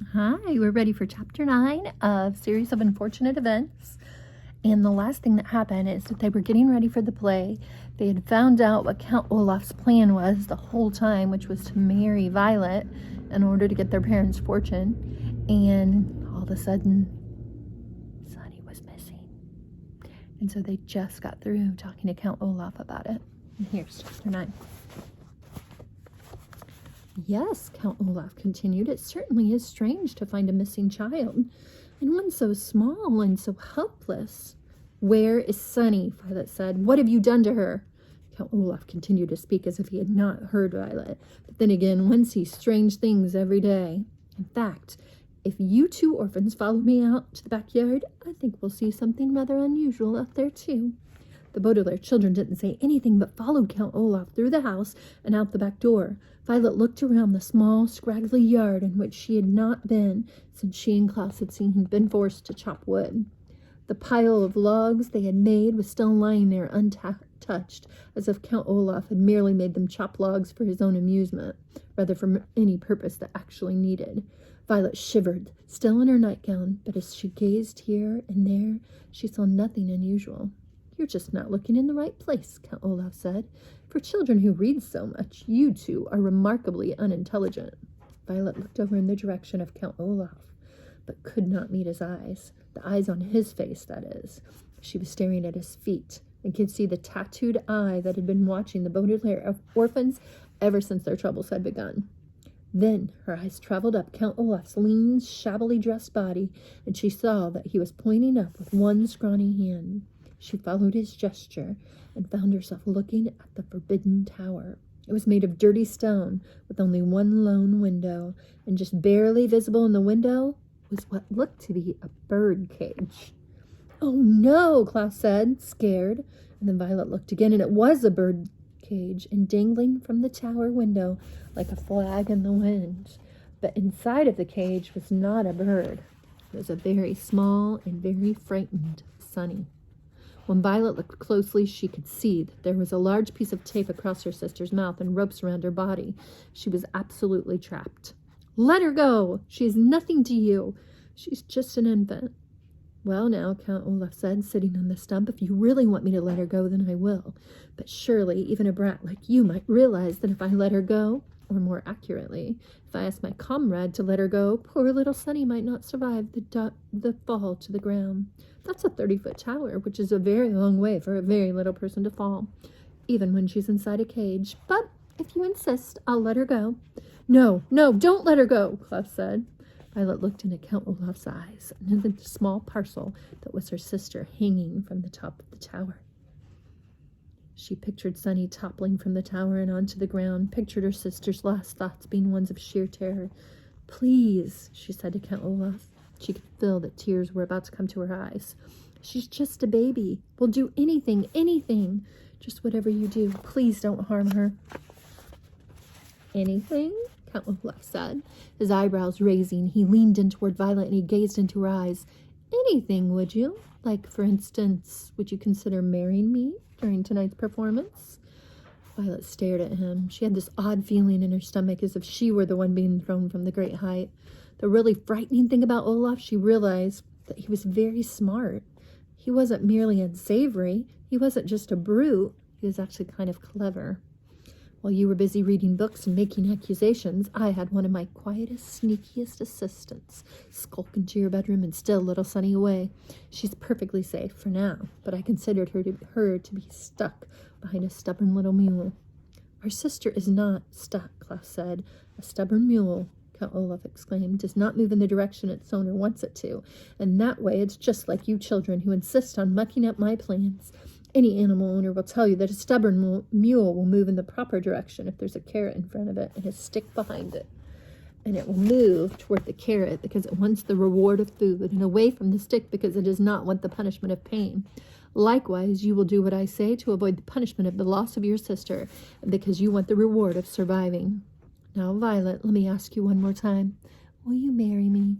Hi, we're ready for chapter 9 of Series of Unfortunate Events. And the last thing that happened is that they were getting ready for the play. They had found out what Count Olaf's plan was the whole time, which was to marry Violet in order to get their parents' fortune. And all of a sudden, Sunny was missing. And so they just got through talking to Count Olaf about it. And here's chapter 9. Yes, Count Olaf continued, it certainly is strange to find a missing child, and one so small and so helpless. Where is Sunny? Violet said. What have you done to her? Count Olaf continued to speak as if he had not heard Violet, but then again, one sees strange things every day. In fact, if you two orphans follow me out to the backyard, I think we'll see something rather unusual out there too. The Baudelaire children didn't say anything but followed Count Olaf through the house and out the back door. Violet looked around the small, scraggly yard in which she had not been since she and Klaus had been forced to chop wood. The pile of logs they had made was still lying there untouched, as if Count Olaf had merely made them chop logs for his own amusement, rather for any purpose that actually needed. Violet shivered, still in her nightgown, but as she gazed here and there, she saw nothing unusual. You're just not looking in the right place, Count Olaf said. For children who read so much, you two are remarkably unintelligent. Violet looked over in the direction of Count Olaf, but could not meet his eyes. The eyes on his face, that is. She was staring at his feet, and could see the tattooed eye that had been watching the Baudelaire orphans ever since their troubles had begun. Then her eyes traveled up Count Olaf's lean, shabbily dressed body, and she saw that he was pointing up with one scrawny hand. She followed his gesture and found herself looking at the forbidden tower. It was made of dirty stone, with only one lone window, and just barely visible in the window was what looked to be a bird cage. Oh no, Klaus said, scared. And then Violet looked again, and it was a bird cage, and dangling from the tower window like a flag in the wind. But inside of the cage was not a bird. It was a very small and very frightened Sunny. When Violet looked closely, she could see that there was a large piece of tape across her sister's mouth and ropes around her body. She was absolutely trapped. Let her go! She is nothing to you. She's just an infant. Well now, Count Olaf said, sitting on the stump, if you really want me to let her go, then I will. But surely even a brat like you might realize that if I let her go, or more accurately, if I asked my comrade to let her go, poor little Sunny might not survive the fall to the ground. That's a 30-foot tower, which is a very long way for a very little person to fall, even when she's inside a cage. But if you insist, I'll let her go. No, don't let her go, Klaus said. Violet looked into Count Olaf's eyes and into the small parcel that was her sister hanging from the top of the tower. She pictured Sunny toppling from the tower and onto the ground, pictured her sister's last thoughts being ones of sheer terror. Please, she said to Count Olaf. She could feel that tears were about to come to her eyes. She's just a baby. We'll do anything. Just whatever you do. Please don't harm her. Anything? Count Olaf said, his eyebrows raising. He leaned in toward Violet and he gazed into her eyes. Anything, would you? Like, for instance, would you consider marrying me during tonight's performance? Violet stared at him. She had this odd feeling in her stomach as if she were the one being thrown from the great height. The really frightening thing about Olaf, she realized that he was very smart. He wasn't merely unsavory. He wasn't just a brute. He was actually kind of clever. While you were busy reading books and making accusations, I had one of my quietest, sneakiest assistants skulk into your bedroom and steal little Sunny away. She's perfectly safe for now, but I considered her to be stuck behind a stubborn little mule. Our sister is not stuck, Klaus said. A stubborn mule, Count Olaf exclaimed, does not move in the direction its owner wants it to, and that way it's just like you children who insist on mucking up my plans. Any animal owner will tell you that a stubborn mule will move in the proper direction if there's a carrot in front of it and a stick behind it. And it will move toward the carrot because it wants the reward of food, and away from the stick because it does not want the punishment of pain. Likewise, you will do what I say to avoid the punishment of the loss of your sister, and because you want the reward of surviving. Now, Violet, let me ask you one more time. Will you marry me?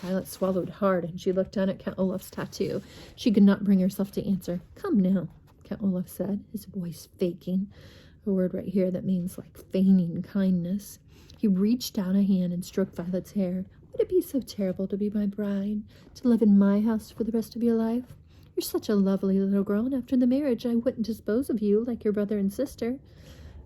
Violet swallowed hard, and she looked down at Count Olaf's tattoo. She could not bring herself to answer. Come now, Count Olaf said, his voice faking. A word right here that means like feigning kindness. He reached out a hand and stroked Violet's hair. Would it be so terrible to be my bride, to live in my house for the rest of your life? You're such a lovely little girl, and after the marriage I wouldn't dispose of you like your brother and sister.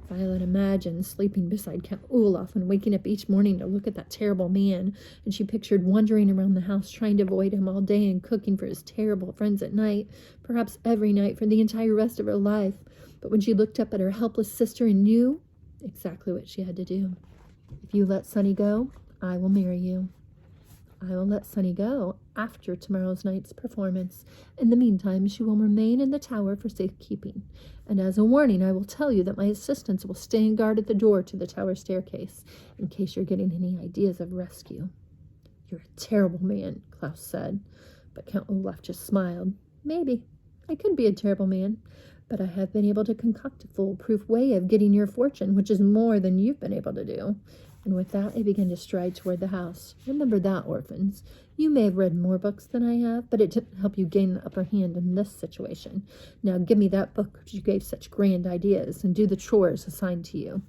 Violet imagined sleeping beside Count Olaf and waking up each morning to look at that terrible man, and she pictured wandering around the house trying to avoid him all day and cooking for his terrible friends at night, perhaps every night for the entire rest of her life. But when she looked up at her helpless sister and knew exactly what she had to do. If you let Sonny go, I will marry you. I will let Sonny go after tomorrow's night's performance. In the meantime, she will remain in the tower for safekeeping. And as a warning, I will tell you that my assistants will stand guard at the door to the tower staircase, in case you're getting any ideas of rescue. You're a terrible man, Klaus said. But Count Olaf just smiled. Maybe. I could be a terrible man, but I have been able to concoct a foolproof way of getting your fortune, which is more than you've been able to do. And with that, I began to stride toward the house. Remember that, orphans. You may have read more books than I have, but it didn't help you gain the upper hand in this situation. Now give me that book which you gave such grand ideas, and do the chores assigned to you.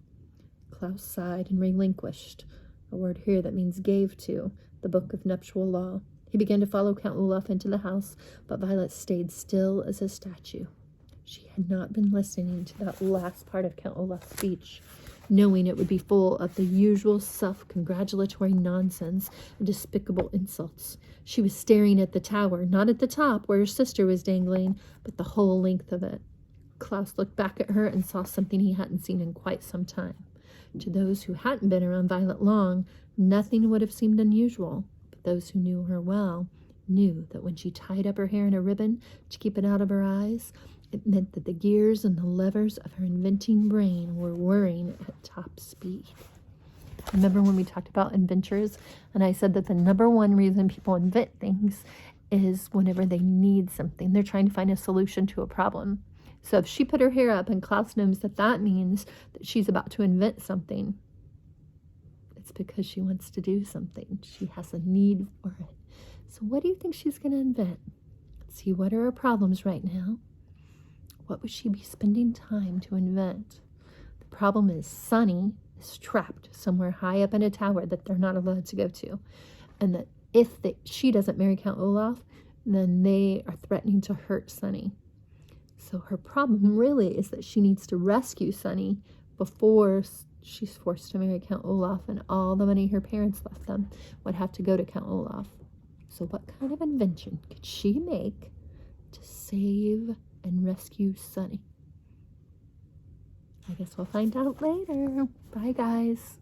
Klaus sighed and relinquished, a word here that means gave to, the book of nuptial law. He began to follow Count Olaf into the house, but Violet stayed still as a statue. She had not been listening to that last part of Count Olaf's speech, knowing it would be full of the usual self-congratulatory nonsense and despicable insults. She was staring at the tower, not at the top where her sister was dangling, but the whole length of it. Klaus looked back at her and saw something he hadn't seen in quite some time. To those who hadn't been around Violet long, nothing would have seemed unusual, but those who knew her well knew that when she tied up her hair in a ribbon to keep it out of her eyes, it meant that the gears and the levers of her inventing brain were whirring at top speed. Remember when we talked about inventors, and I said that the number one reason people invent things is whenever they need something. They're trying to find a solution to a problem. So if she put her hair up and Klaus knows that that means that she's about to invent something, it's because she wants to do something. She has a need for it. So what do you think she's going to invent? Let's see, what are her problems right now? What would she be spending time to invent? The problem is Sonny is trapped somewhere high up in a tower that they're not allowed to go to. And that if she doesn't marry Count Olaf, then they are threatening to hurt Sonny. So her problem really is that she needs to rescue Sonny before she's forced to marry Count Olaf, and all the money her parents left them would have to go to Count Olaf. So what kind of invention could she make to save and rescue Sonny? I guess we'll find out later. Bye, guys.